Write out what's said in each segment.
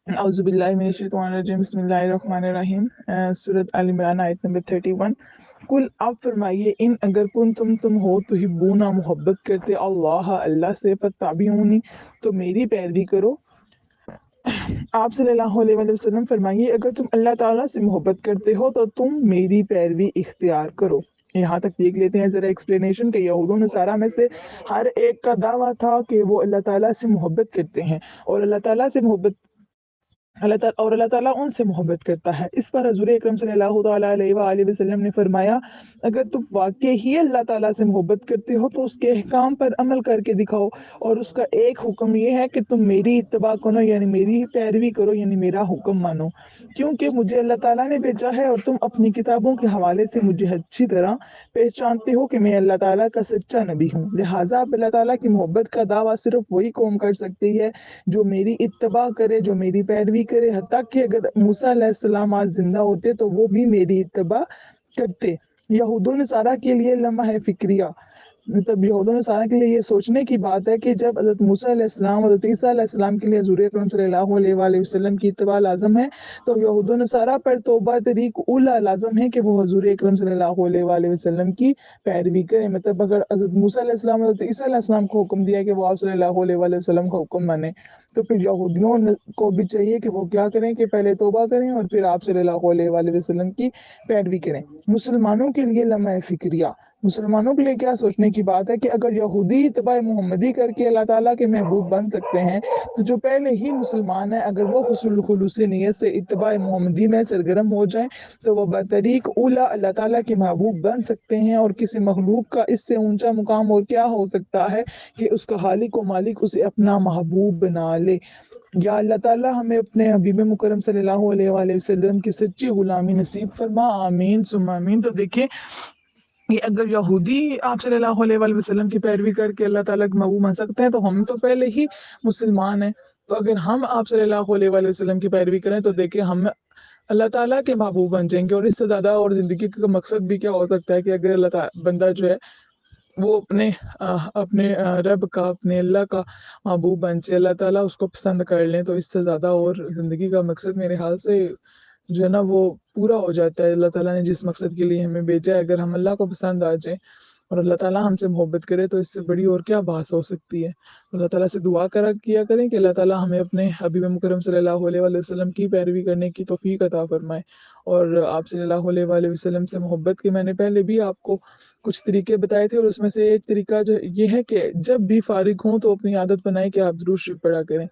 اعوذ باللہ من الشیطان الرجیم بسم اللہ الرحمن الرحیم۔ سورۃ آل عمران آیت نمبر 31۔ کل آپ فرمائیے ان اگر تم ہو تحبون محبت کرتے اللہ سے فتبعونی تو میری پیروی کرو۔ آپ صلی اللہ علیہ وآلہ وسلم فرمائیے اگر تم اللہ تعالیٰ سے محبت کرتے ہو تو تم میری پیروی اختیار کرو۔ یہاں تک دیکھ لیتے ہیں ذرا ایکسپلینیشن کہ یہود و نصارہ میں سے ہر ایک کا دعویٰ تھا کہ وہ اللہ تعالیٰ سے محبت کرتے ہیں اور اللہ تعالیٰ اللہ تعالیٰ ان سے محبت کرتا ہے۔ اس پر حضور اکرم صلی اللہ تعالیٰ علیہ وآلہ وسلم نے فرمایا اگر تم واقعی ہی اللہ تعالیٰ سے محبت کرتے ہو تو اس کے احکام پر عمل کر کے دکھاؤ، اور اس کا ایک حکم یہ ہے کہ تم میری اتباع کرو، یعنی میری ہی پیروی کرو، یعنی میرا حکم مانو، کیونکہ مجھے اللہ تعالیٰ نے بھیجا ہے اور تم اپنی کتابوں کے حوالے سے مجھے اچھی طرح پہچانتے ہو کہ میں اللہ تعالیٰ کا سچا نبی ہوں۔ لہٰذا اب اللہ تعالیٰ کی محبت کا دعویٰ صرف وہی قوم کر سکتی ہے جو میری اتباع کرے، جو میری پیروی کرے، حتیٰ کہ اگر موسیٰ علیہ السلام آج زندہ ہوتے تو وہ بھی میری اتباع کرتے۔ یہود و نصارہ کے لیے لمحہ فکریہ، مطلب یہود و نصارہ کے لیے یہ سوچنے کی بات ہے کہ جب حضرت موسیٰ علیہ السلام حضرت عیسیٰ علیہ السلام کے لیے حضور اکرم صلی اللہ علیہ وآلہ وسلم کی اتباع لازم ہے، تو یہود و نصارہ پر توبہ طریق اولا لازم ہے کہ وہ حضور اکرم صلی اللہ علیہ وآلہ وسلم کی پیروی کریں۔ مطلب اگر حضرت موسیٰ علیہ السلام حضرت عیسیٰ علیہ السلام کو حکم دیا کہ وہ آپ صلی اللہ علیہ وآلہ وسلم کا حکم مانیں، تو پھر یہودیوں کو بھی چاہیے کہ وہ کیا کریں کہ پہلے توبہ کریں اور پھر آپ صلی اللہ علیہ وآلہ وسلم کی پیروی کریں۔ مسلمانوں کے لیے لمحہ فکریہ، مسلمانوں کے لیے کیا سوچنے کی بات ہے کہ اگر یہودی اتباع محمدی کر کے اللہ تعالیٰ کے محبوب بن سکتے ہیں تو جو پہلے ہی مسلمان ہیں اگر وہ حسن خلوص نیت سے اتباع محمدی میں سرگرم ہو جائیں تو وہ بطریق اولا اللہ تعالیٰ کے محبوب بن سکتے ہیں، اور کسی مخلوق کا اس سے اونچا مقام اور کیا ہو سکتا ہے کہ اس کا خالق و مالک اسے اپنا محبوب بنا لے۔ یا اللہ تعالیٰ ہمیں اپنے حبیب مکرم صلی اللہ علیہ وآلہ وسلم کی سچی غلامی نصیب فرما، آمین ثم آمین۔ تو دیکھیں یہ اگر یہودی آپ صلی اللہ علیہ وآلہ وسلم کی پیروی کر کے اللہ تعالیٰ کے محبوب بن سکتے ہیں تو ہم تو پہلے ہی مسلمان ہیں، تو اگر ہم آپ صلی اللہ علیہ وآلہ وسلم کی پیروی کریں تو دیکھیں ہم اللہ تعالیٰ کے محبوب بن جائیں گے۔ اور اس سے زیادہ اور زندگی کا مقصد بھی کیا ہو سکتا ہے کہ اگر اللہ تعالیٰ بندہ جو ہے وہ اپنے رب کا، اپنے اللہ کا محبوب بن جائے، اللہ تعالیٰ اس کو پسند کر لیں، تو اس سے زیادہ اور زندگی کا مقصد میرے حال سے جو ہے نا وہ پورا ہو جاتا ہے۔ اللہ تعالیٰ نے جس مقصد کے لیے ہمیں بھیجا ہے اگر ہم اللہ کو پسند آ جائیں اور اللہ تعالیٰ ہم سے محبت کرے تو اس سے بڑی اور کیا بات ہو سکتی ہے۔ اللہ تعالیٰ سے دعا کیا کریں کہ اللہ تعالیٰ ہمیں اپنے حبیب مکرم صلی اللہ علیہ وآلہ وسلم کی پیروی کرنے کی توفیق عطا فرمائے۔ اور آپ صلی اللہ علیہ وآلہ وسلم سے محبت کے میں نے پہلے بھی آپ کو کچھ طریقے بتائے تھے، اور اس میں سے ایک طریقہ جو یہ ہے کہ جب بھی فارغ ہوں تو اپنی عادت بنائیں کہ آپ درود شریف پڑھا کریں،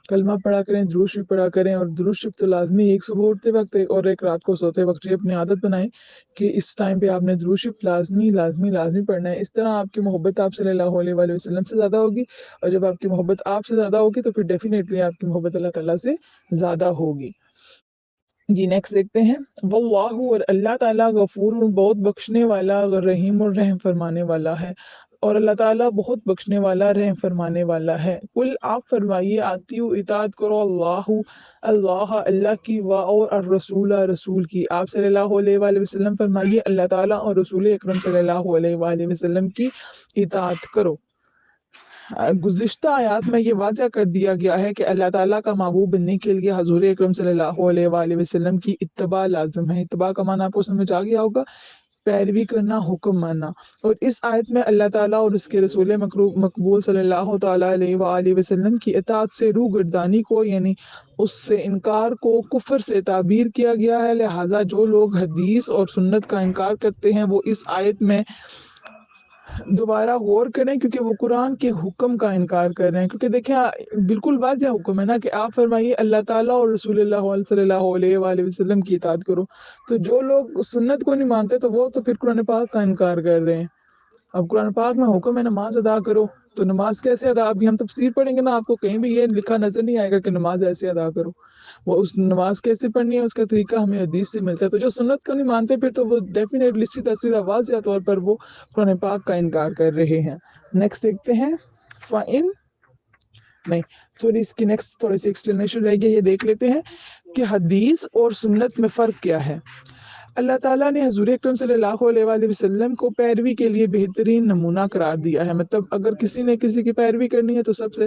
کلمہ پڑھا کریں، درود شریف پڑھا کریں، اور درود شریف تو لازمی ایک صبح اٹھتے وقت اور ایک رات کو سوتے وقت یہ اپنی عادت بنائیں کہ اس ٹائم پہ آپ نے درود شریف لازمی پڑھنا ہے۔ اس طرح آپ کی محبت آپ صلی اللہ علیہ وآلہ وسلم سے زیادہ ہوگی، اور جب آپ کی محبت آپ سے زیادہ ہوگی تو پھر ڈیفینیٹلی آپ کی محبت اللہ تعالیٰ سے زیادہ ہوگی۔ جی نیکسٹ دیکھتے ہیں، واللہ اور اللہ تعالیٰ غفور بہت بخشنے والا، رحیم اور رحم فرمانے والا ہے، اور اللہ تعالیٰ بہت بخشنے والا رحم فرمانے والا ہے۔ کل آپ فرمائیے آتیو اطاعت کرو اللہ کی اور الرسول رسول کی۔ آپ صلی اللہ علیہ وآلہ وسلم فرمائیے اللہ تعالیٰ اور رسول اکرم صلی اللہ علیہ وآلہ وسلم کی اطاعت کرو۔ گزشتہ آیات میں یہ واضح کر دیا گیا ہے کہ اللہ تعالیٰ کا محبوب بننے کے لیے حضور اکرم صلی اللہ علیہ وآلہ وسلم کی اتباع لازم ہے۔ اتباع کا معنی آپ کو سمجھ آ گیا ہوگا، پیروی کرنا، حکم ماننا۔ اور اس آیت میں اللہ تعالیٰ اور اس کے رسول مقبول صلی اللہ تعالیٰ علیہ وآلہ وسلم کی اطاعت سے روگردانی کو، یعنی اس سے انکار کو کفر سے تعبیر کیا گیا ہے۔ لہٰذا جو لوگ حدیث اور سنت کا انکار کرتے ہیں وہ اس آیت میں دوبارہ غور کریں، کیونکہ وہ قرآن کے حکم کا انکار کر رہے ہیں۔ کیونکہ دیکھیں بالکل واضح حکم ہے نا کہ آپ فرمائیے اللہ تعالیٰ اور رسول اللہ صلی اللہ علیہ وآلہ وسلم کی اطاعت کرو، تو جو لوگ سنت کو نہیں مانتے تو وہ تو پھر قرآن پاک کا انکار کر رہے ہیں۔ اب قرآن پاک میں حکم ہے نماز ادا کرو، تو نماز کیسے ادا؟ ابھی ہم تفسیر پڑھیں گے نا، آپ کو کہیں بھی یہ لکھا نظر نہیں آئے گا کہ نماز ایسے ادا کرو۔ وہ اس نماز کیسے پڑھنی ہے اس کا طریقہ ہمیں حدیث سے ملتا ہے۔ تو جو سنت کو نہیں مانتے پھر تو وہ ڈیفینیٹلی سیدھا واضح طور پر وہ قرآن پاک کا انکار کر رہے ہیں۔ نیکسٹ دیکھتے ہیں، فَإِن نہیں سوری اس کی نیکسٹ تھوڑی سی ایکسپلینیشن رہ گئی، یہ دیکھ لیتے ہیں کہ حدیث اور سنت میں فرق کیا ہے۔ اللہ تعالیٰ نے حضور اکرم صلی اللہ علیہ وآلہ وسلم کو پیروی کے لیے بہترین نمونہ قرار دیا ہے۔ مطلب اگر کسی نے کسی کی پیروی کرنی ہے تو سب سے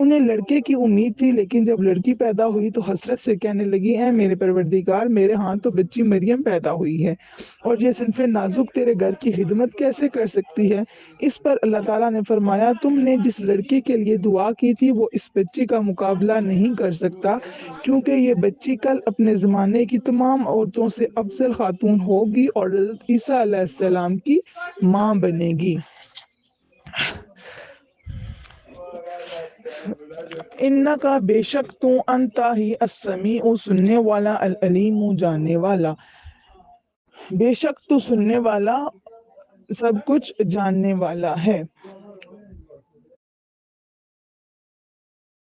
انہیں لڑکے کی امید تھی، لیکن جب لڑکی پیدا ہوئی تو حسرت سے کہنے لگی، اے میرے پروردگار، میرے ہاں تو بچی مریم پیدا ہوئی ہے، اور یہ صنف نازک تیرے گھر کی خدمت کیسے کر سکتی ہے؟ اس پر اللہ تعالیٰ نے فرمایا، تم نے جس لڑکی کے لیے دعا کی تھی وہ اس بچی کا مقابلہ نہیں کر سکتا، کیونکہ یہ بچی کل اپنے زمانے کی تمام عورتوں سے افضل خاتون ہوگی اور حضرت عیسیٰ علیہ السلام کی ماں بنے گی۔ انکا بے شک تو انتا ہی السمیع سننے والا، العلیم جاننے والا، بے شک تو سننے والا، سب کچھ جاننے والا ہے۔